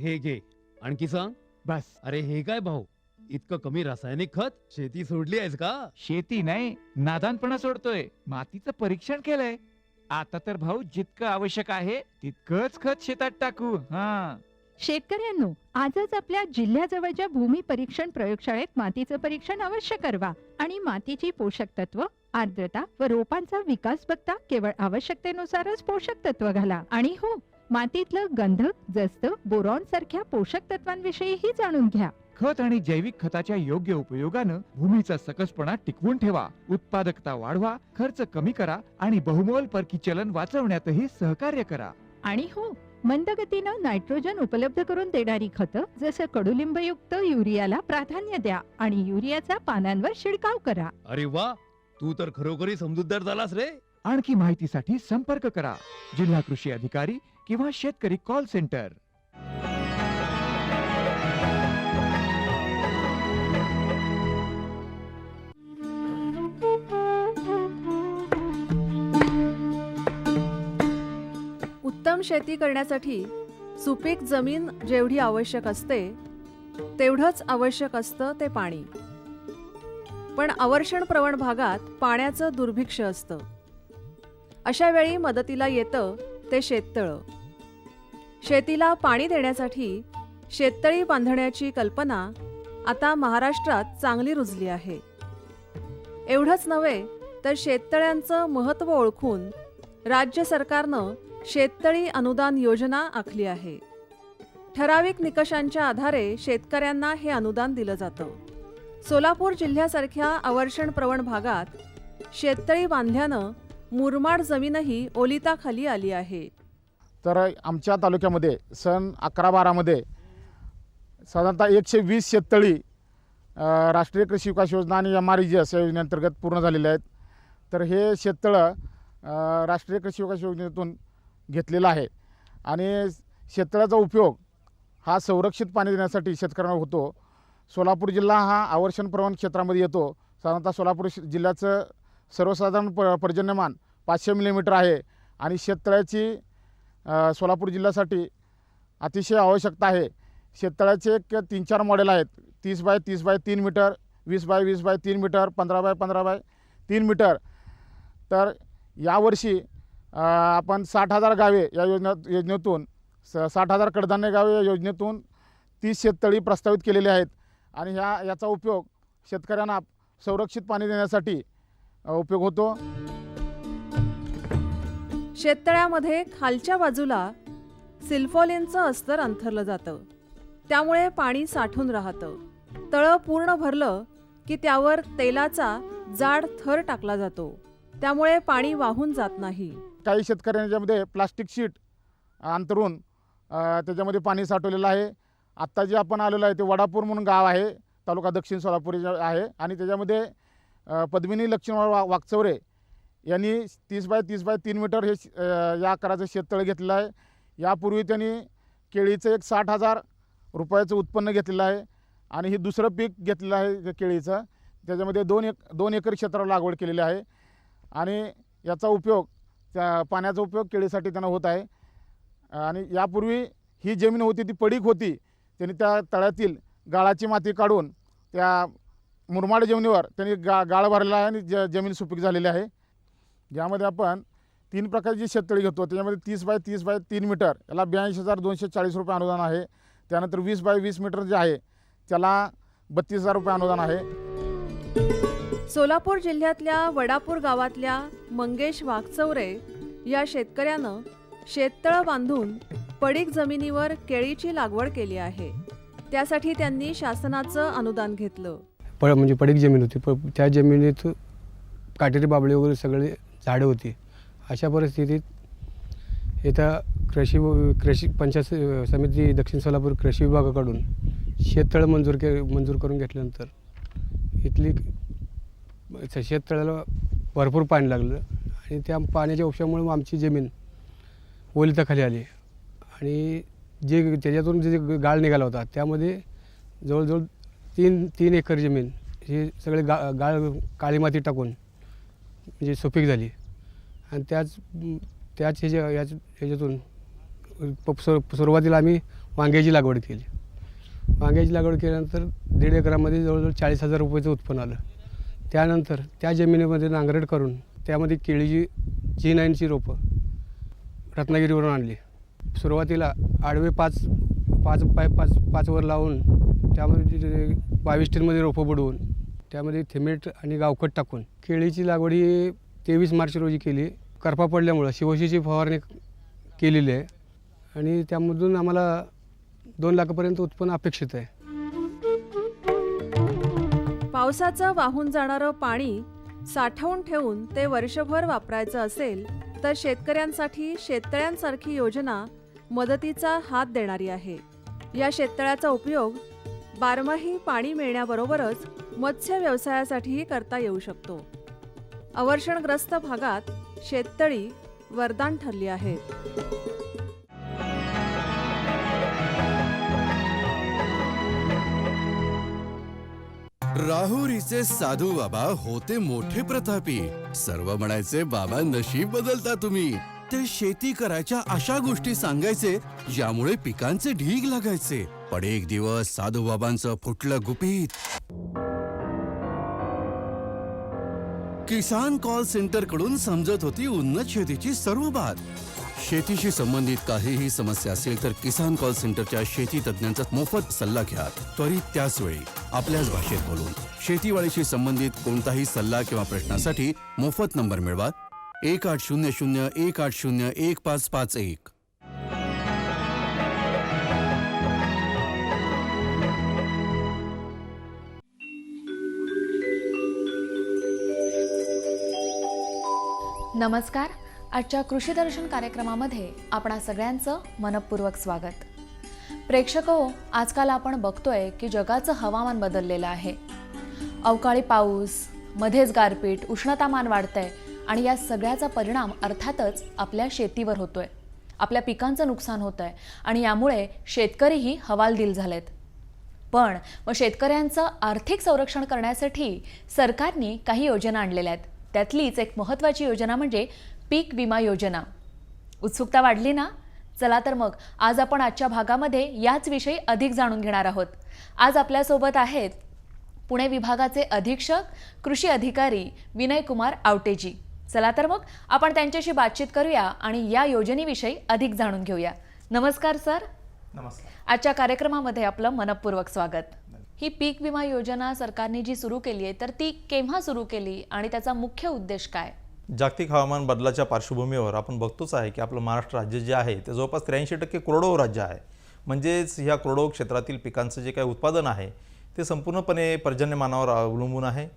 हे घे. आणखी सांग. बस. अरे हे काय भाऊ, इतकं कमी रासायनिक खत? शेती सोडली आहेस का? शेती नाही, नादानपणा सोडतोय. मातीचं परीक्षण केलंय. आता तर भाऊ जितकं आवश्यक आहे तितकंच खत शेतात टाकू. हा. शेतकऱ्यांनो, आजच आपल्या जिल्ह्याजवळच्या भूमी परीक्षण प्रयोगशाळेत मातीचं परीक्षण अवश्य करवा आणि मातीची पोषक तत्व, आर्द्रता व रोपांचा विकास बघता केवळ आवश्यकतेनुसारच पोषक तत्व घाला. आणि हो, मातीतलं गंधक, जस्त, बोरॉन सारख्या पोषक तत्वांविषयीही जाणून घ्या. खत आणि जैविक खताच्या योग्य उपयोगानं भूमीचा सकसपणा टिकवून ठेवा, उत्पादकता वाढवा, खर्च कमी करा आणि बहुमोल परकी चलन वाचवण्यातही सहकार्य करा. आणि हो, मंद गतीनं नायट्रोजन उपलब्ध करून देणारी खतं जसं कडुलिंबयुक्त युरियाला प्राधान्य द्या आणि युरियाचा पानांवर शिडकाव करा. अरे वा, तू तर खरोखरी समजूतदार झालास रे. आणखी माहितीसाठी संपर्क करा जिल्हा कृषी अधिकारी किंवा शेतकरी कॉल सेंटर. उत्तम शेती करण्यासाठी सुपीक जमीन जेवढी आवश्यक असते तेवढंच आवश्यक असतं ते पाणी. पण अवर्षण प्रवण भागात पाण्याचं दुर्भिक्ष्य असतं. अशा वेळी मदतीला येतं ते शेततळं. शेतीला पाणी देण्यासाठी शेततळी बांधण्याची कल्पना आता महाराष्ट्रात चांगली रुजली आहे. एवढंच नव्हे तर शेततळ्यांचं महत्त्व ओळखून राज्य सरकारनं शेततळी अनुदान योजना आखली आहे. ठराविक निकषांच्या आधारे शेतकऱ्यांना हे अनुदान दिलं जातं. सोलापूर जिल्ह्यासारख्या अवर्षण प्रवण भागात शेततळी बांधल्यानं मुरमाड जमीनही ओलिताखाली आली आहे. तर आमच्या तालुक्यामध्ये सन 11-12 साधारणतः 120 शेततळी राष्ट्रीय कृषी विकास योजना आणि MRGS या योजनेअंतर्गत पूर्ण झालेले आहेत. तर हे शेततळं राष्ट्रीय कृषी विकास योजनेतून घेतलेलं आहे आणि शेततळ्याचा उपयोग हा संरक्षित पाणी देण्यासाठी शेतकऱ्यांना होतो. सोलापूर जिल्हा हा अवर्षण प्रवण क्षेत्रामध्ये येतो. साधारणतः सोलापूर जिल्ह्याचं सर्वसाधारण पर्जन्यमान 500 मिलीमीटर आहे आणि शेततळ्याची सोलापूर जिल्ह्यासाठी अतिशय आवश्यकता आहे. शेततळ्याचे एक 3-4 मॉडेल आहेत. 30 by 30 by 3 metre, 20 by 20 by 3 metre, 15 by 15 by 3 metre. तर यावर्षी आपण 60,000 गावे या योजनेतून 60,000 कडधान्य गावे या योजनेतून 30 शेततळी प्रस्तावित केलेले आहेत आणि याचा उपयोग शेतकऱ्यांना संरक्षित पाणी देण्यासाठी उपयोग होतो. शेततळ्यामध्ये खालच्या बाजूला सिल्फोलिनचं अस्तर अंथरलं जातं. त्यामुळे पाणी साठून राहतं. तळं पूर्ण भरलं की त्यावर तेलाचा जाड थर टाकला जातो. त्यामुळे पाणी वाहून जात नाही. काही शेतकऱ्यांच्यामध्ये प्लास्टिक शीट अंतरून त्याच्यामध्ये पाणी साठवलेलं आहे. आत्ता जे आपण आलेलो आहे ते वडापूर म्हणून गाव आहे, तालुका दक्षिण सोलापूर आहे आणि त्याच्यामध्ये पद्मिनी लक्ष्मण वागचौरे यांनी 30 बाय 30 बाय 3 मीटर हे या आकाराचं शेततळं घेतलेलं आहे. यापूर्वी त्यांनी केळीचं एक 60,000 रुपयाचं उत्पन्न घेतलेलं आहे आणि हे दुसरं पीक घेतलेलं आहे केळीचं. त्याच्यामध्ये 2 एकर क्षेत्रावर लागवड केलेली आहे आणि याचा उपयोग पाण्याचा उपयोग केळीसाठी त्यांना होत आहे. आणि यापूर्वी ही जमीन होती ती पडीक होती. त्यांनी त्या तळ्यातील गाळाची माती काढून त्या मुरमाड जमिनीवर त्यांनी गाळ भरलेला आहे आणि जमीन सुपीक झालेली आहे. यामध्ये आपण 3 प्रकारची शेततळी घेतो. त्याच्यामध्ये 30 बाय 30 बाय 3 मीटर याला 82,240 रुपये अनुदान आहे. त्यानंतर 20 बाय 20 मीटर जे आहे त्याला 32,000 रुपये अनुदान आहे. सोलापूर जिल्ह्यातल्या वडापूर गावातल्या मंगेश वागचौरे या शेतकऱ्यानं शेततळं बांधून पडीक जमिनीवर केळीची लागवड केली आहे. त्यासाठी त्यांनी शासनाचं अनुदान घेतलं. म्हणजे पडीक जमीन होती. त्या जमिनीत काटेरी बाबळे वगैरे सगळे झाडं होती. अशा परिस्थितीत इथं कृषी पंचायत समिती दक्षिण सोलापूर कृषी विभागाकडून शेततळं मंजूर करून घेतल्यानंतर इथली शेततळ्याला भरपूर पाणी लागलं आणि त्या पाण्याच्या उपशामुळे आमची जमीन ओलिताखाली आली आणि त्याच्यातून जे गाळ निघाला होता त्यामध्ये जवळजवळ 3 एकर जमीन ही सगळे गाळ काळी माती टाकून म्हणजे सुपीक झाली आणि त्याच ह्याच्यातून सुरुवातीला आम्ही वांग्याची लागवड केली. वांग्याची लागवड केल्यानंतर 1.5 एकरामध्ये जवळजवळ 40,000 रुपयाचं उत्पन्न आलं. त्यानंतर त्या जमिनीमध्ये नांगरट करून त्यामध्ये केळीची G9ची रोपं रत्नागिरीवरून आणली. सुरुवातीला आडवे 5 वर लावून त्यामध्ये 22 टिनमध्ये रोपं बुडवून त्यामध्ये थिमेट आणि गावखत टाकून केळीची लागवड ही 23 मार्च रोजी केली. करपा पडल्यामुळं शिवशीची फवारणी केलेली आहे आणि त्यामधून आम्हाला 2 लाखापर्यंत उत्पन्न अपेक्षित आहे. पावसाचं वाहून जाणारं पाणी साठवून ठेवून ते वर्षभर वापरायचं असेल तर शेतकऱ्यांसाठी शेततळ्यांसारखी योजना मदतीचा हात देणारी आहे. या शेततळ्याचा उपयोग बारमाही पाणी मिळण्याबरोबरच मत्स्य व्यवसायासाठीही करता येऊ शकतो. अवर्षणग्रस्त भागात शेततळी वरदान ठरली आहेत. राहुरीचे साधू बाबा होते मोठे प्रतापी. सर्व म्हणायचे बाबा नशीब बदलता तुम्ही. ते शेती करायच्या अशा गोष्टी सांगायचे ज्यामुळे पिकांचे ढीग लागायचे. पण एक दिवस साधू बाबांचं फुटलं गुपित. किसान कॉल सेंटर कडून समजत होती उन्नत शेतीची सर्व बात. शेतीशी संबंधित काहीही समस्या असेल तर किसान कॉल सेंटरच्या शेती तज्ञांचा मोफत सल्ला घ्या. त्वरित त्याच वेळी आपल्याच भाषेत बोलून शेतीवाडीशी संबंधित कोणताही सल्ला किंवा प्रश्नासाठी मोफत नंबर मिळवा 1800-180-1551. नमस्कार. आजच्या कृषी दर्शन कार्यक्रमामध्ये आपणा सगळ्यांचं मनपूर्वक स्वागत. प्रेक्षक हो, आजकाल आपण बघतोय की जगाचं हवामान बदललेलं आहे. अवकाळी पाऊस, मध्येच गारपीट, उष्णतामान वाढतंय आणि या सगळ्याचा परिणाम अर्थातच आपल्या शेतीवर होतोय. आपल्या पिकांचं नुकसान होतंय आणि यामुळे शेतकरीही हवालदिल झालेत. पण मग शेतकऱ्यांचं आर्थिक संरक्षण करण्यासाठी सरकारने काही योजना आणलेल्या आहेत. त्यातलीच एक महत्त्वाची योजना म्हणजे पीक विमा योजना. उत्सुकता वाढली ना? चला तर मग आज आपण आजच्या भागामध्ये याच विषयी अधिक जाणून घेणार आहोत. आज आपल्यासोबत आहेत पुणे विभागाचे अधीक्षक कृषी अधिकारी विनय कुमार आवटेजी. चला तर मग आपण त्यांच्याशी बातचीत करूया आणि या योजनेविषयी अधिक जाणून घेऊया. नमस्कार सर. नमस्कार. आजच्या कार्यक्रमामध्ये आपलं मनपूर्वक स्वागत. ही पीक विमा योजना सरकारने जी सुरू केली आहे तर ती केव्हा सुरू केली आणि त्याचा मुख्य उद्देश काय? जागतिक हवामान बदलाच्या पार्श्वभूमीवर आपण बघतोच आहे की आपलं महाराष्ट्र राज्य जे आहे ते जवळपास 83% कोरडवाहू राज्य आहे. म्हणजेच ह्या कोरडवाहू क्षेत्रातील पिकांचं जे काही उत्पादन आहे ते संपूर्णपणे पर्जन्यमानावर अवलंबून आहे.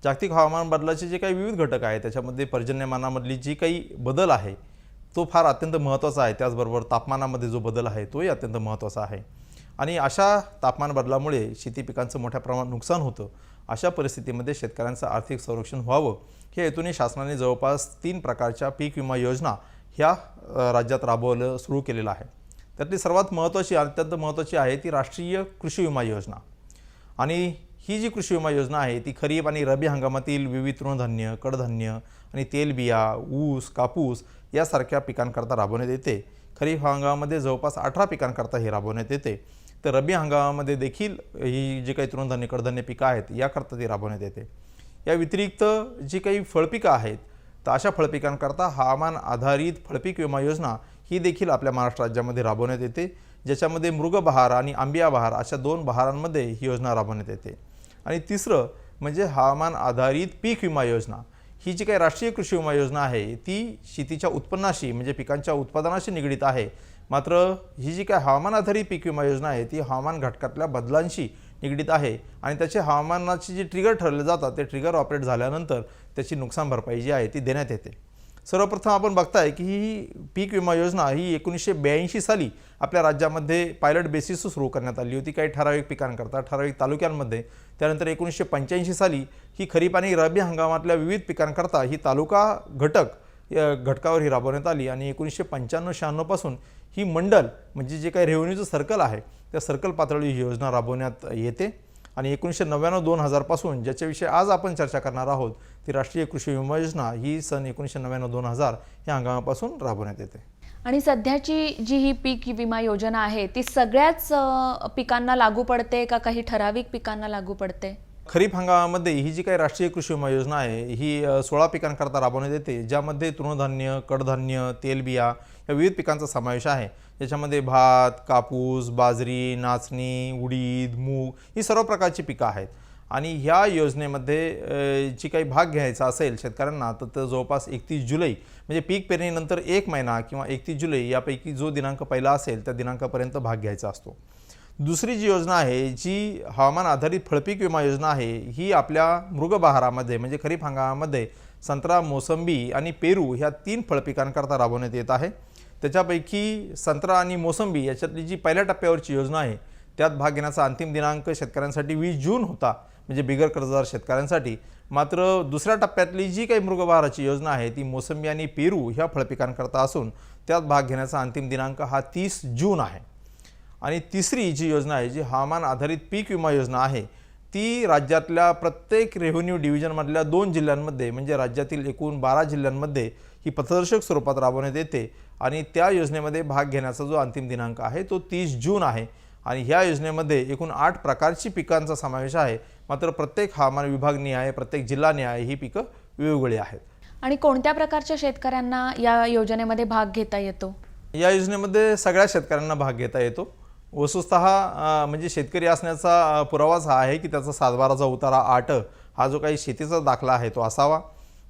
जागतिक हवामान बदलाचे जे काही विविध घटक आहेत त्याच्यामध्ये पर्जन्यमानामधली जी काही बदल आहे तो फार अत्यंत महत्त्वाचा आहे. त्याचबरोबर तापमानामध्ये जो बदल आहे तोही अत्यंत महत्त्वाचा आहे. आणि अशा तापमान बदलामुळे शेती पिकांचं मोठ्या प्रमाणात नुकसान होतं. अशा परिस्थितीमध्ये शेतकऱ्यांचं आर्थिक संरक्षण व्हावं या हेतूने शासनाने जवळपास 3 प्रकारच्या पीक विमा योजना ह्या राज्यात राबवलं सुरू केलेलं आहे. त्यातली सर्वात महत्त्वाची अत्यंत महत्त्वाची आहे ती राष्ट्रीय कृषी विमा योजना. आणि ही जी कृषी विमा योजना आहे ती खरीप आणि रब्बी हंगामातील विविध तृणधान्य, कडधान्य आणि तेलबिया, ऊस, कापूस यासारख्या पिकांकरता राबवण्यात येते. खरीप हंगामामध्ये जवळपास 18 पिकांकरता हे राबवण्यात येते. तर रब्बी हंगामामध्ये देखील ही जी काही तृणधान्य, कडधान्य पिकं आहेत याकरता ती राबवण्यात येते. या व्यतिरिक्त जी काही फळपिकं आहेत तर अशा फळपिकांकरता हवामान आधारित फळपीक विमा योजना ही देखील आपल्या महाराष्ट्र राज्यामध्ये राबवण्यात येते. ज्याच्यामध्ये मृगबहार आणि आंबिया बहार अशा 2 बहारांमध्ये ही योजना राबवण्यात येते. आणि तिसरं म्हणजे हवामान आधारित पीक विमा योजना. ही जी काही राष्ट्रीय कृषी विमा योजना आहे ती शेतीच्या उत्पन्नाशी म्हणजे पिकांच्या उत्पादनाशी निगडीत आहे. मात्र ही जी काही हवामान आधारित पीक विमा योजना आहे ती हवामान घटकातल्या बदलांशी निगडीत आहे आणि त्याचे हवामानाची जी ट्रिगर ठरले जातात ते ट्रिगर ऑपरेट झाल्यानंतर त्याची नुकसान भरपाई जी आहे ती देण्यात येते. सर्वप्रथम आपण बघताय की ही पीक विमा योजना ही 1982 साली आपल्या राज्यामध्ये पायलट बेसिस सुरू करण्यात आली होती काही ठराविक पिकांकरता ठराविक तालुक्यांमध्ये. त्यानंतर 1985 साली ही खरीप आणि रब्बी हंगामातल्या विविध पिकांकरता ही तालुका घटकावर ही राबवण्यात आली. आणि 1995-96 पासून ही मंडल म्हणजे जे काही रेव्हेन्यूचं सर्कल आहे त्या सर्कल पातळीवर ही योजना राबवण्यात येते. आणि 1999-2000 पासून ज्याच्याविषयी आज आपण चर्चा करणार आहोत ती राष्ट्रीय कृषी विमा योजना ही सन 1999-2000 या हंगामापासून राबवण्यात येते. आणि सध्याची जी ही पीक विमा योजना आहे ती सगळ्याच पिकांना लागू पडते का काही ठराविक पिकांना लागू पडते? खरीप हंगामामध्ये ही जी काही राष्ट्रीय कृषी विमा योजना आहे ही 16 पिकांकरता राबवण्यात येते, ज्यामध्ये तृणधान्य, कडधान्य, तेलबिया या विविध पिकांचा समावेश आहे. याच्यामध्ये भात, कापूस, बाजरी, नाचणी, उडीद, मूग ही सर्व प्रकारची पिकं आहेत. आणि ह्या योजनेमध्ये जी काही भाग घ्यायचा असेल शेतकऱ्यांना तर जवळपास 31 जुलै म्हणजे पीक पेरणीनंतर 1 महिना किंवा 31 जुलै यापैकी जो दिनांक पहिला असेल त्या दिनांकापर्यंत भाग घ्यायचा असतो. दुसरी जी योजना आहे जी हवामान आधारित फळपीक विमा योजना आहे ही आपल्या मृगबहारामध्ये म्हणजे खरीप हंगामामध्ये संत्रा, मोसंबी आणि पेरू ह्या 3 फळपिकांकरता राबवण्यात येत आहे. त्याच्यापैकी संत्रा आणि मोसंबी याच्यातली जी पहिल्या टप्प्यावरची योजना आहे त्यात भाग घेण्याचा अंतिम दिनांक शेतकऱ्यांसाठी 20 जून होता, म्हणजे बिगर कर्जदार शेतकऱ्यांसाठी. मात्र दुसऱ्या टप्प्यातली जी काही मृगबहाराची योजना आहे ती मोसंबी आणि पेरू ह्या फळपिकांकरता असून त्यात भाग घेण्याचा अंतिम दिनांक हा 30 जून आहे. आणि तिसरी जी योजना आहे जी हवामान आधारित पीक विमा योजना आहे ती राज्यातल्या प्रत्येक रेव्हेन्यू डिव्हिजनमधल्या 2 जिल्ह्यांमध्ये म्हणजे राज्यातील एकूण 12 जिल्ह्यांमध्ये ही पथदर्शक स्वरूपात राबवण्यात येते. आणि त्या योजनेमध्ये भाग घेण्याचा जो अंतिम दिनांक आहे तो 30 जून आहे. आणि ह्या योजनेमध्ये एकूण 8 प्रकारची पिकांचा समावेश आहे. मात्र प्रत्येक हवामान विभागनिहाय, प्रत्येक जिल्हानिहाय ही पिकं वेगवेगळी आहेत. आणि कोणत्या प्रकारच्या शेतकऱ्यांना या योजनेमध्ये भाग घेता येतो? या योजनेमध्ये सगळ्या शेतकऱ्यांना भाग घेता येतो. वस्तुतः म्हणजे शेतकरी असण्याचा पुरावाच हा आहे की त्याचा 7/12चा उतारा 8 हा जो काही शेतीचा दाखला आहे तो असावा.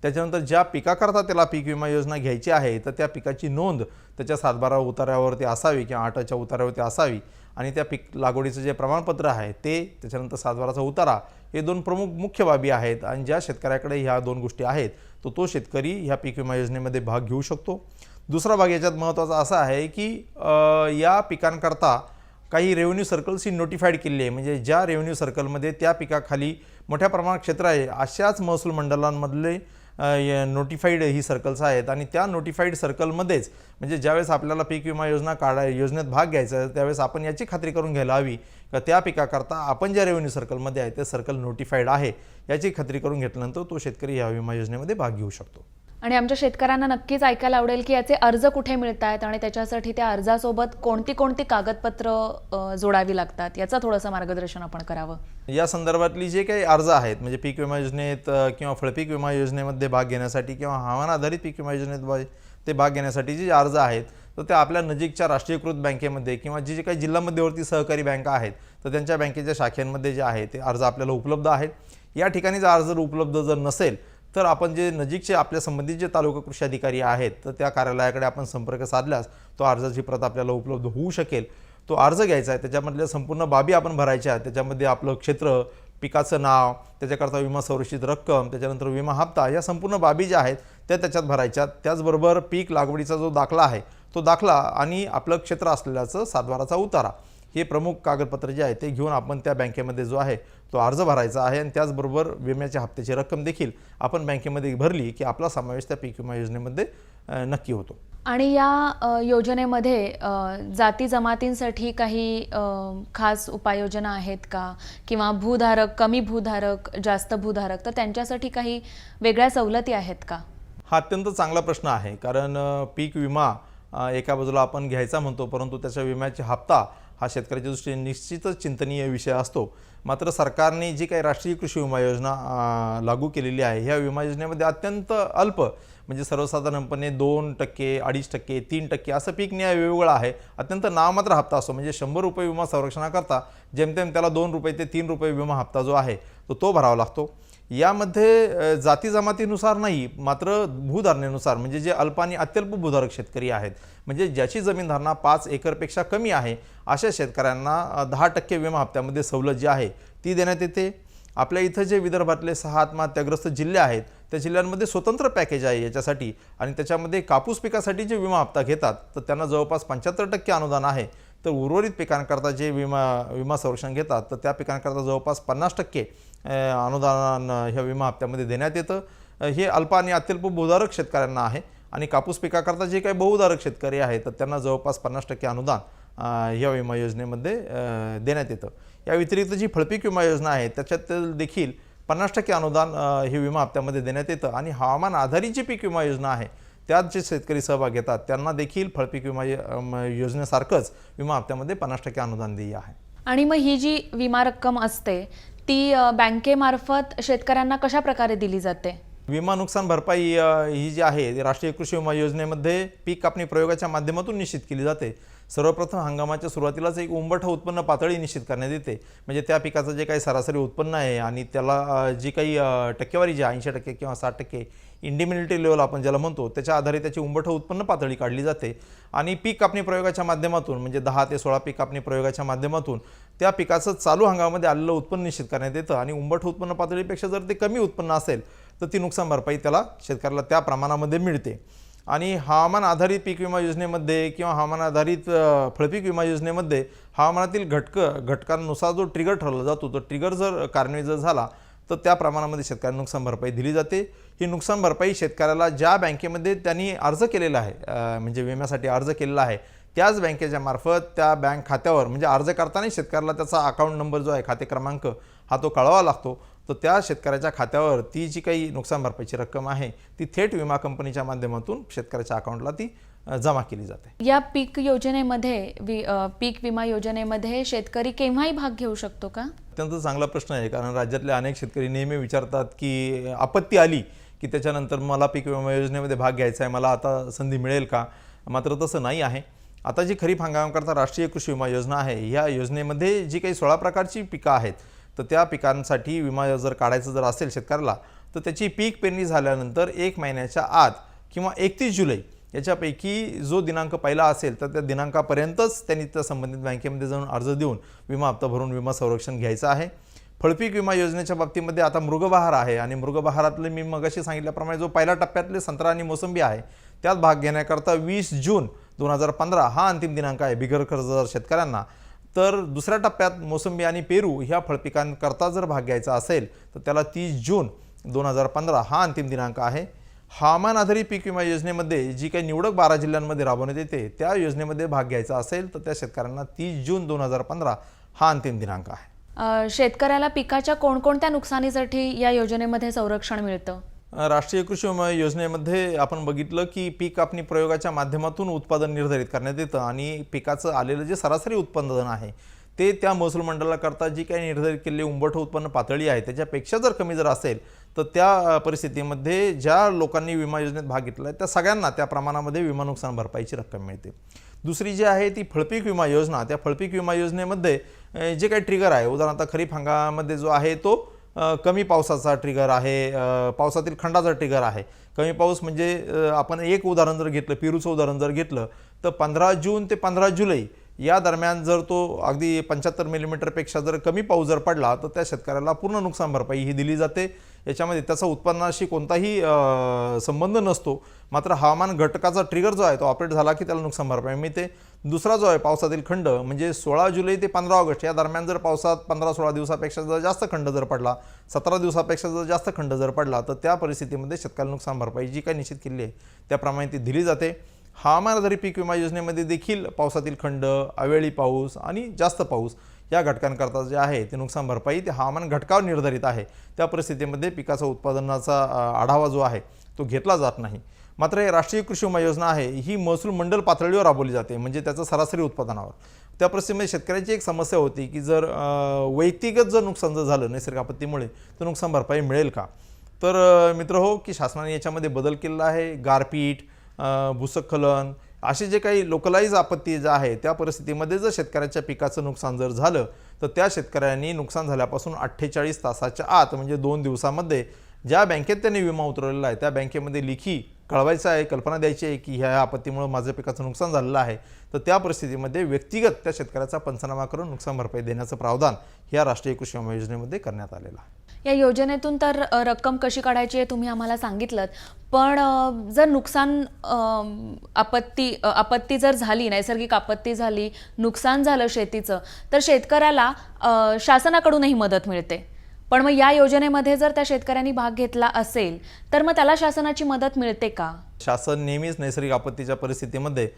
त्याच्यानंतर ज्या पिकाकरता त्याला पीक विमा योजना घ्यायची आहे तर त्या पिकाची नोंद त्याच्या 7/12 उतार्यावरती असावी किंवा 8च्या उतार्यावरती असावी. आणि त्या पीक लागवडीचं जे प्रमाणपत्र आहे ते, त्याच्यानंतर 7/12चा उतारा, हे 2 प्रमुख मुख्य बाबी आहेत. आणि ज्या शेतकऱ्याकडे ह्या 2 गोष्टी आहेत तो शेतकरी ह्या पीक विमा योजनेमध्ये भाग घेऊ शकतो. दुसरा भाग याच्यात महत्त्वाचा असा आहे की या पिकांकरता काही रेव्हेन्यू सर्कल्स ही नोटिफाईड केलेली आहे. म्हणजे ज्या रेव्हेन्यू सर्कलमध्ये त्या पिकाखाली मोठ्या प्रमाणात क्षेत्र आहे अशाच महसूल मंडळांमधले नोटिफाईड ही सर्कल्स आहेत. आणि त्या नोटिफाईड सर्कलमध्येच म्हणजे ज्यावेळेस आपल्याला पीक विमा योजनेत भाग घ्यायचा आहे त्यावेळेस आपण याची खात्री करून घ्यायला हवी का त्या पिकाकरता आपण ज्या रेव्हेन्यू सर्कलमध्ये आहे ते सर्कल नोटिफाईड आहे याची खात्री करून घेतल्यानंतर तो शेतकरी या विमा योजनेमध्ये भाग घेऊ शकतो. आणि आमच्या शेतकऱ्यांना नक्कीच ऐकायला आवडेल की याचे अर्ज कुठे मिळतात आणि त्याच्यासाठी त्या अर्जासोबत कोणती कागदपत्र जोडावी लागतात याचं थोडंसं मार्गदर्शन आपण करावं. या संदर्भातली जे काही अर्ज आहेत म्हणजे पीक विमा योजनेत किंवा फळपीक विमा योजनेमध्ये भाग घेण्यासाठी किंवा हवामान आधारित पीक विमा योजनेत ते भाग घेण्यासाठी जे अर्ज आहेत तर ते आपल्या नजीकच्या राष्ट्रीयकृत बँकेमध्ये किंवा जे काही जिल्हा मध्यवर्ती सहकारी बँका आहेत तर त्यांच्या बँकेच्या शाखेमध्ये जे आहे ते अर्ज आपल्याला उपलब्ध आहेत. या ठिकाणी जर अर्ज उपलब्ध जर नसेल तर आपण जे नजीकचे आपल्या संबंधित जे तालुका कृषी अधिकारी आहेत तर त्या कार्यालयाकडे आपण संपर्क साधल्यास तो अर्जाची प्रत आपल्याला उपलब्ध होऊ शकेल. तो अर्ज घ्यायचा आहे, त्याच्यामधल्या संपूर्ण बाबी आपण भरायच्या आहेत. त्याच्यामध्ये आपलं क्षेत्र, पिकाचं नाव, त्याच्याकरता विमा संरक्षित रक्कम, त्याच्यानंतर विमा हप्ता या संपूर्ण बाबी ज्या आहेत त्या त्याच्यात भरायच्या. त्याचबरोबर पीक लागवडीचा जो दाखला आहे तो दाखला आणि आपलं क्षेत्र असलेल्याचं 7/12चा उतारा हे प्रमुख कागदपत्र जे आहे ते घेऊन आपण त्या बँकेमध्ये जो आहे तो अर्ज भरायचा आहे. आणि त्याचबरोबर विम्याच्या हप्त्याची रक्कम देखील आपण बँकेमध्ये भरली की आपला समावेश त्या पीक विमा योजनेमध्ये नक्की होतो. आणि या योजनेमध्ये जाती जमातींसाठी काही खास उपाययोजना आहेत का? किंवा भूधारक, कमी भूधारक, जास्त भूधारक, तर त्यांच्यासाठी काही वेगळ्या सवलती आहेत का? हा अत्यंत चांगला प्रश्न आहे. कारण पीक विमा एका बाजूला आपण घ्यायचा म्हणतो परंतु त्याच्या विम्याचा हप्ता हा शेतकऱ्याच्या दृष्टीने निश्चितच चिंतनीय विषय असतो. मात्र सरकारने जी काही राष्ट्रीय कृषी विमा योजना लागू केलेली आहे ह्या विमा योजनेमध्ये अत्यंत अल्प म्हणजे सर्वसाधारणपणे 2%, 2.5%, 3% असं पीक न्याय वेगवेगळं आहे. अत्यंत नाममात्र हप्ता असतो. म्हणजे 100 रुपये विमा संरक्षणाकरता जेमतेम त्याला 2 रुपये ते 3 रुपये विमा हप्ता जो आहे तो भरावा लागतो. यामध्ये जाती जमातीनुसार नाही मात्र भूधारणेनुसार म्हणजे जे अल्प आणि अत्यल्प भूधारक शेतकरी आहेत म्हणजे ज्याची जमीन धारणा 5 एकरपेक्षा कमी आहे अशा शेतकऱ्यांना 10% विमा हप्त्यामध्ये सवलत जी आहे ती देण्यात येते. आपल्या इथं जे विदर्भातले 6 आत्महत्याग्रस्त जिल्हे आहेत त्या जिल्ह्यांमध्ये स्वतंत्र पॅकेज आहे याच्यासाठी. आणि त्याच्यामध्ये कापूस पिकासाठी जे विमा हप्ता घेतात तर त्यांना जवळपास 75% अनुदान आहे. तर उर्वरित पिकांकरता जे विमा संरक्षण घेतात तर त्या पिकांकरता जवळपास 50% अनुदान ह्या विमा हप्त्यामध्ये देण्यात येतं. हे अल्प आणि अत्यल्प भूधारक शेतकऱ्यांना आहे. आणि कापूस पिकाकरता जे काही बहुधारक शेतकरी आहेत तर त्यांना जवळपास 50% अनुदान या विमा योजनेमध्ये देण्यात येतं. या व्यतिरिक्त जी फळपीक विमा योजना आहे त्याच्यात देखील 50% अनुदान हे विमा हप्त्यामध्ये देण्यात येतं. आणि हवामान आधारित जी पीक विमा योजना आहे त्यात जे शेतकरी सहभाग घेतात त्यांना देखील फळपीक विमा योजनेसारखंच विमा हप्त्यामध्ये 50% अनुदान देय आहे. आणि मग ही जी विमा रक्कम असते ती बँकेमार्फत शेतकऱ्यांना कशा प्रकारे दिली जाते? विमा नुकसान भरपाई ही जी आहे ती राष्ट्रीय कृषी विमा योजनेमध्ये पीक कापणी प्रयोगाच्या माध्यमातून निश्चित केली जाते. सर्वप्रथम हंगामाच्या सुरुवातीलाच एक उंबरठा उत्पन्न पातळी निश्चित करण्यात येते. म्हणजे त्या पिकाचं जे काही सरासरी उत्पन्न आहे आणि त्याला जी काही टक्केवारी जी 80% किंवा 60% इंडिमिनिटी लेवल आपण ज्याला म्हणतो त्याच्या आधारे त्याची उंबरठा उत्पन्न पातळी काढली जाते. आणि पीक कापणी प्रयोगाच्या माध्यमातून म्हणजे 10 ते 16 पीक कापणी प्रयोगाच्या माध्यमातून त्या पिकाचं चालू हंगामामध्ये आलेलं उत्पन्न निश्चित करण्यात येतं. आणि उंबरठा उत्पन्न पातळीपेक्षा जर ते कमी उत्पन्न असेल तर ती नुकसान भरपाई त्याला शेतकऱ्याला त्या प्रमाणामध्ये मिळते. आणि हवामान आधारित पीक विमा योजनेमध्ये किंवा हवामान आधारित फळपीक विमा योजनेमध्ये हवामानातील घटकांनुसार जो ट्रिगर ठरवला जातो तो ट्रिगर जर कार्यान्वित जर झाला तर त्या प्रमाणामध्ये शेतकऱ्यांना नुकसान भरपाई दिली जाते. ही नुकसान भरपाई शेतकऱ्याला ज्या बँकेमध्ये त्यांनी अर्ज केलेला आहे म्हणजे विम्यासाठी अर्ज केलेला आहे त्याच बँकेच्या मार्फत त्या बँक खात्यावर म्हणजे अर्ज करताना शेतकऱ्याला त्याचा अकाउंट नंबर जो आहे खाते क्रमांक हा तो कळवावा लागतो. तर त्या शेतकऱ्याच्या खात्यावर ती जी काही नुकसान भरपाईची रक्कम आहे ती थेट विमा कंपनीच्या माध्यमातून शेतकऱ्याच्या अकाउंटला ती जमा केली जाते. या पीक योजनेमध्ये पीक विमा योजनेमध्ये शेतकरी केव्हाही भाग घेऊ शकतो का? अत्यंत चांगला प्रश्न आहे. कारण राज्यातले अनेक शेतकरी नेहमी विचारतात की आपत्ती आली की त्याच्यानंतर मला पीक विमा योजनेमध्ये भाग घ्यायचा आहे, मला आता संधी मिळेल का? मात्र तसं नाही आहे. आता जी खरीप हंगामाकरता राष्ट्रीय कृषी विमा योजना आहे या योजनेमध्ये जी काही 16 प्रकारची पिकं आहेत तर त्या पिकांसाठी विमा जर काढायचं जर असेल शेतकऱ्याला तर त्याची पीक पेरणी झाल्यानंतर 1 महिन्याच्या आत किंवा 31 जुलै याच्यापैकी जो दिनांक पहिला असेल तर त्या दिनांकापर्यंतच त्यांनी त्या संबंधित बँकेमध्ये जाऊन अर्ज देऊन विमा हप्ता भरून विमा संरक्षण घ्यायचं आहे. फळपीक विमा योजनेच्या बाबतीमध्ये आता मृगबहार आहे आणि मृगबहारातले मी मगाशी सांगितल्याप्रमाणे जो पहिल्या टप्प्यातले संत्रा आणि मोसंबी आहे त्यात भाग घेण्याकरता 20 जून 2015 हा अंतिम दिनांक आहे बिगर कर्जदार शेतकऱ्यांना. तर दुसऱ्या टप्प्यात मोसंबी आणि पेरू ह्या फळपिकांकरता जर भाग घ्यायचा असेल तर त्याला 30 जून 2015 हा अंतिम दिनांक आहे. हवामान आधारित पीक विमा योजनेमध्ये जी काही निवडक 12 जिल्ह्यांमध्ये राबवण्यात येते त्या योजनेमध्ये भाग घ्यायचा असेल तर त्या शेतकऱ्यांना 30 जून 2015 हा अंतिम दिनांक आहे. शेतकऱ्याला पिकाच्या कोणकोणत्या नुकसानीसाठी या योजनेमध्ये संरक्षण मिळतं? राष्ट्रीय कृषी विमा योजनेमध्ये आपण बघितलं की पीक कापणी प्रयोगाच्या माध्यमातून उत्पादन निर्धारित करण्यात येतं आणि पिकाचं आलेलं जे सरासरी उत्पादन आहे ते त्या महसूल मंडळाकरता जी काही निर्धारित केलेली उंबरठा उत्पन्न पातळी आहे त्याच्यापेक्षा जर कमी जर असेल तर त्या परिस्थितीमध्ये ज्या लोकांनी विमा योजनेत भाग घेतला आहे त्या सगळ्यांना त्या प्रमाणामध्ये विमा नुकसान भरपाईची रक्कम मिळते. दुसरी जी आहे ती फळपीक विमा योजना. त्या फळपीक विमा योजनेमध्ये जे काही ट्रिगर आहे उदाहरणार्थ खरीप हंगामामध्ये जो आहे तो कमी पावसाचा ट्रिगर आहे, पावसातील खंडाचा ट्रिगर आहे. कमी पाऊस म्हणजे आपण एक उदाहरण जर घेतलं पेरूचं उदाहरण जर घेतलं तर 15 जून ते 15 जुलै या दरम्यान जर तो अगदी 75 मिलीमीटरपेक्षा जर कमी पाऊस जर पडला तर त्या शेतकऱ्याला पूर्ण नुकसान भरपाई ही दिली जाते. याच्यामध्ये त्याचा उत्पन्नाशी कोणताही संबंध नसतो. मात्र हवामान घटकाचा ट्रिगर जो आहे तो ऑपरेट झाला की त्याला नुकसान भरपाई मिळते. दुसरा जो आहे पावसातील खंड म्हणजे 16 जुलै ते 15 ऑगस्ट या दरम्यान जर पावसात 15-16 दिवसापेक्षा जर जास्त खंड जर पडला 17 दिवसापेक्षा जर जास्त खंड जर पडला तर त्या परिस्थितीमध्ये शेतकऱ्याला नुकसान भरपाई जी काही निश्चित केली आहे त्याप्रमाणे ती दिली जाते. हवामान आधारित पीक विमा योजनेमध्ये देखील पावसातील खंड, अवेळी पाऊस आणि जास्त पाऊस या घटकांकरता जे आहे ते नुकसान भरपाई ते हवामान घटकावर निर्धारित आहे. त्या परिस्थितीमध्ये पिकाचा उत्पादनाचा आढावा जो आहे तो घेतला जात नाही. मात्र हे राष्ट्रीय कृषी विमा योजना आहे ही महसूल मंडळ पातळीवर राबवली जाते म्हणजे त्याचं सरासरी उत्पादनावर. त्या परिस्थितीमध्ये शेतकऱ्याची एक समस्या होती की जर वैयक्तिक जर नुकसान जर झालं नैसर्गिक आपत्तीमुळे तर नुकसान भरपाई मिळेल का? तर मित्र हो की शासनाने याच्यामध्ये बदल केलेला आहे. गारपीट, भूस्खलन असे जे काही लोकलाइज आपत्ती जे आहे त्या परिस्थितीमध्ये जर शेतकऱ्याच्या पिकाचं नुकसान जर झालं तर त्या शेतकऱ्यांनी नुकसान झाल्यापासून 48 तासाच्या आत म्हणजे 2 दिवसामध्ये ज्या बँकेत त्यांनी विमा उतरवलेला आहे त्या बँकेमध्ये लेखी कळवायचं आहे, कल्पना द्यायची आहे की ह्या आपत्तीमुळे माझं पिकाचं नुकसान झालेलं आहे. तर त्या परिस्थितीमध्ये व्यक्तिगत त्या शेतकऱ्याचा पंचनामा करून नुकसान भरपाई देण्याचं प्रावधान या राष्ट्रीय कृषी विमा योजनेमध्ये करण्यात आलेलं आहे. या योजनेतून तर रक्कम कशी काढायची आहे तुम्ही आम्हाला सांगितलं, पण जर नुकसान आपत्ती जर झाली, नैसर्गिक आपत्ती झाली, नुकसान झालं शेतीचं, तर शेतकऱ्याला शासनाकडूनही मदत मिळते. पण मग या योजनेमध्ये जर त्या शेतकऱ्यांनी भाग घेतला असेल तर मग त्याला शासनाची मदत मिळते का? शासन नेहमीच नैसर्गिक आपत्तीच्या परिस्थितीमध्ये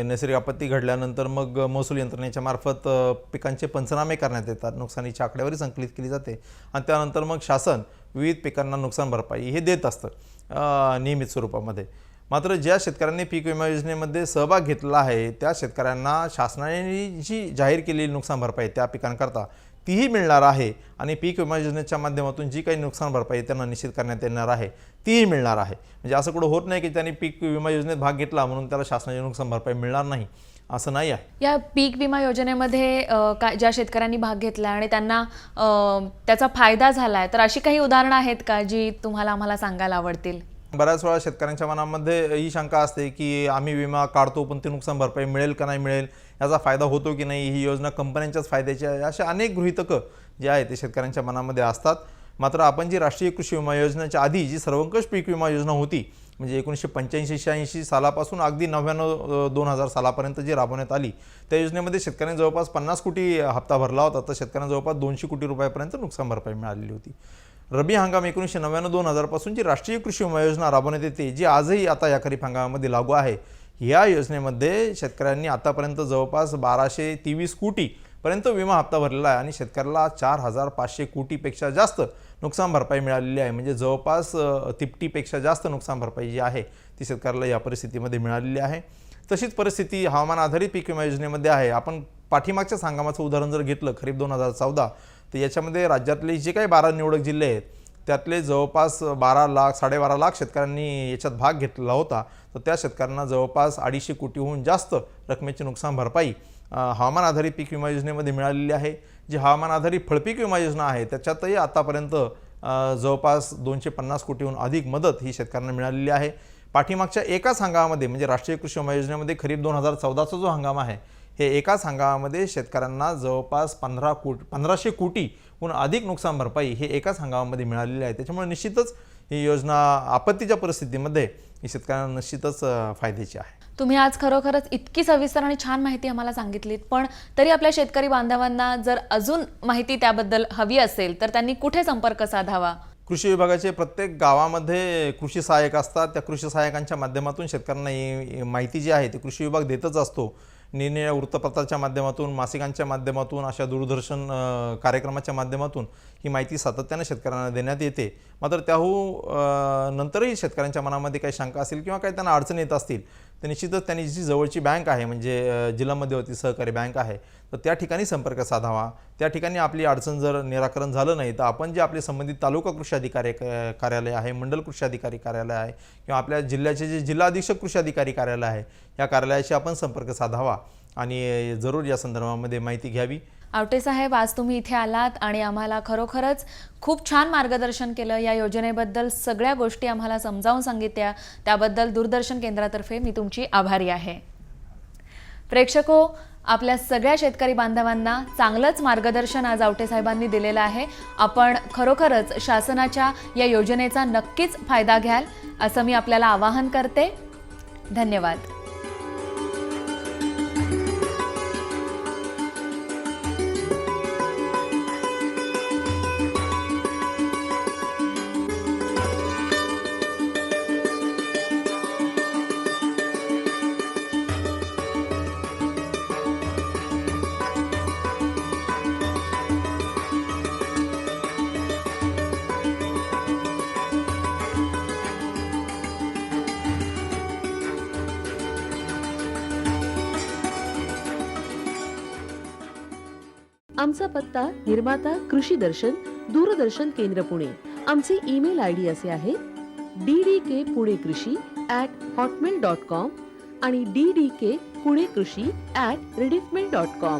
नैसर्गिक आपत्ती घडल्यानंतर मग महसूल यंत्रणेच्या मार्फत पिकांचे पंचनामे करण्यात येतात, नुकसानीची आकडेवारी संकलित केली जाते आणि त्यानंतर मग शासन विविध पिकांना नुकसान भरपाई हे देत असतं नियमित स्वरूपामध्ये. मात्र ज्या शेतकऱ्यांनी पीक विमा योजनेमध्ये सहभाग घेतला आहे त्या शेतकऱ्यांना शासनाने जी जाहीर केलेली नुकसान भरपाई त्या पिकांकरता तीही मिळणार आहे आणि पीक विमा योजनेच्या माध्यमातून जी काही नुकसान भरपाई त्यांना निश्चित करण्यात येणार आहे तीही मिळणार आहे. म्हणजे असं कुठं होत नाही की त्यांनी पीक विमा योजनेत भाग घेतला म्हणून त्याला शासनाची नुकसान भरपाई मिळणार नाही, असं नाही आहे. या पीक विमा योजनेमध्ये ज्या शेतकऱ्यांनी भाग घेतला आणि त्यांना त्याचा फायदा झालाय, तर अशी काही उदाहरणं आहेत का जी तुम्हाला आम्हाला सांगायला आवडतील? बऱ्याच वेळा शेतकऱ्यांच्या मनामध्ये ही शंका असते की आम्ही विमा काढतो पण ते नुकसान भरपाई मिळेल का नाही मिळेल, याचा फायदा होतो की नाही, ही योजना कंपन्यांच्याच फायद्याची आहे, अशा अनेक गृहीतकं जे आहे ते शेतकऱ्यांच्या मनामध्ये असतात. मात्र आपण जी राष्ट्रीय कृषी विमा योजनेच्या आधी जी सर्वंकष पीक विमा योजना होती, म्हणजे 1985-86 सालापासून अगदी 99-2000 सालापर्यंत जी राबवण्यात आली, त्या योजनेमध्ये शेतकऱ्यांनी जवळपास 50 कोटी हप्ता भरला होता, तर शेतकऱ्यांना जवळपास 200 कोटी रुपयापर्यंत नुकसान भरपाई मिळालेली होती. रबी हंगाम 1999-2000 पासून जी राष्ट्रीय कृषी विमा योजना राबवण्यात येते, जी आजही आता या खरीप हंगामामध्ये लागू आहे, या योजनेमध्ये शेतकऱ्यांनी आतापर्यंत जवळपास 1223 कोटीपर्यंत विमा हप्ता भरलेला आहे आणि शेतकऱ्याला 4500 कोटीपेक्षा जास्त नुकसान भरपाई मिळालेली आहे. म्हणजे जवळपास तिपटीपेक्षा जास्त नुकसान भरपाई जी आहे ती शेतकऱ्याला या परिस्थितीमध्ये मिळालेली आहे. तशीच परिस्थिती हवामान आधारित पीक विमा योजनेमध्ये आहे. आपण पाठीमागच्या हंगामाचं उदाहरण जर घेतलं खरीप 2014, तर याच्यामध्ये राज्यातले जे काही 12 निवडक जिल्हे आहेत त्यातले जवळपास 12 लाख 12.5 लाख शेतकऱ्यांनी याच्यात भाग घेतलेला होता, तर त्या शेतकऱ्यांना जवळपास 250 कोटीहून जास्त रकमेची नुकसान भरपाई हवामान आधारित पीक विमा योजनेमध्ये मिळालेली आहे. जी हवामान आधारित फळपीक विमा योजना आहे त्याच्यातही आतापर्यंत जवळपास 250 कोटीहून अधिक मदत ही शेतकऱ्यांना मिळालेली आहे. पाठीमागच्या एकाच हंगामामध्ये म्हणजे राष्ट्रीय कृषी विमा योजनेमध्ये खरीप 2014चा जो हंगाम आहे, हे एकाच हंगामामध्ये शेतकऱ्यांना जवळपास 1500 कोटीहून अधिक नुकसान भरपाई हे एकाच हंगामामध्ये मिळालेली आहे. त्याच्यामुळे निश्चितच ही योजना आपत्तीच्या परिस्थितीमध्ये ही शेतकऱ्यांना निश्चितच फायद्याची आहे. तुम्ही आज खरोखरच इतकी सविस्तर आणि छान माहिती आम्हाला सांगितलीत, पण तरी आपल्या शेतकरी बांधवांना जर अजून माहिती त्याबद्दल हवी असेल तर त्यांनी कुठे संपर्क साधावा? कृषी विभागाचे प्रत्येक गावामध्ये कृषी सहाय्यक असतात. त्या कृषी सहाय्यकांच्या माध्यमातून शेतकऱ्यांना ही माहिती जी आहे ती कृषी विभाग देतच असतो. निरनिराळ्या वृत्तपत्राच्या माध्यमातून, मासिकांच्या माध्यमातून, अशा दूरदर्शन कार्यक्रमाच्या माध्यमातून ही माहिती सातत्याने शेतकऱ्यांना देण्यात येते. मात्र नंतरही शेतकऱ्यांच्या मनामध्ये काही शंका असेल किंवा काही त्यांना अडचणी येत असतील तर निश्चितच त्यांनी जी जवळची बँक आहे म्हणजे जिल्हा मध्यवर्ती सहकारी बँक आहे, तर त्या ठिकाणी संपर्क साधावा. त्या ठिकाणी आपली अडचण जर निराकरण झालं नाही तर आपण जे आपले संबंधित तालुका कृषी अधिकारी कार्यालय आहे, मंडल कृषी अधिकारी कार्यालय आहे किंवा आपल्या जिल्ह्याचे जे जिल्हा अधीक्षक कृषी अधिकारी कार्यालय आहे, या कार्यालयाशी आपण संपर्क साधावा आणि जरूर या संदर्भामध्ये माहिती घ्यावी. आवटे साहेब, आज तुम्ही इथे आलात आणि आम्हाला खरोखरच खूप छान मार्गदर्शन केलं. या योजनेबद्दल सगळ्या गोष्टी आम्हाला समजावून सांगितल्या, त्याबद्दल दूरदर्शन केंद्रातर्फे मी तुमची आभारी आहे. प्रेक्षको, आपल्या सगळ्या शेतकरी बांधवांना चांगलंच मार्गदर्शन आज आवटे साहेबांनी दिलेलं आहे. आपण खरोखरच शासनाच्या या योजनेचा नक्कीच फायदा घ्याल असं मी आपल्याला आवाहन करते. धन्यवाद. आमचा पत्ता निर्माता कृषी दर्शन, दूरदर्शन केंद्र पुणे. आमचे ईमेल आयडी असे आहे ddkpuneKrishi@hotmail.com आणि ddkpuneKrishi@rediffmail.com.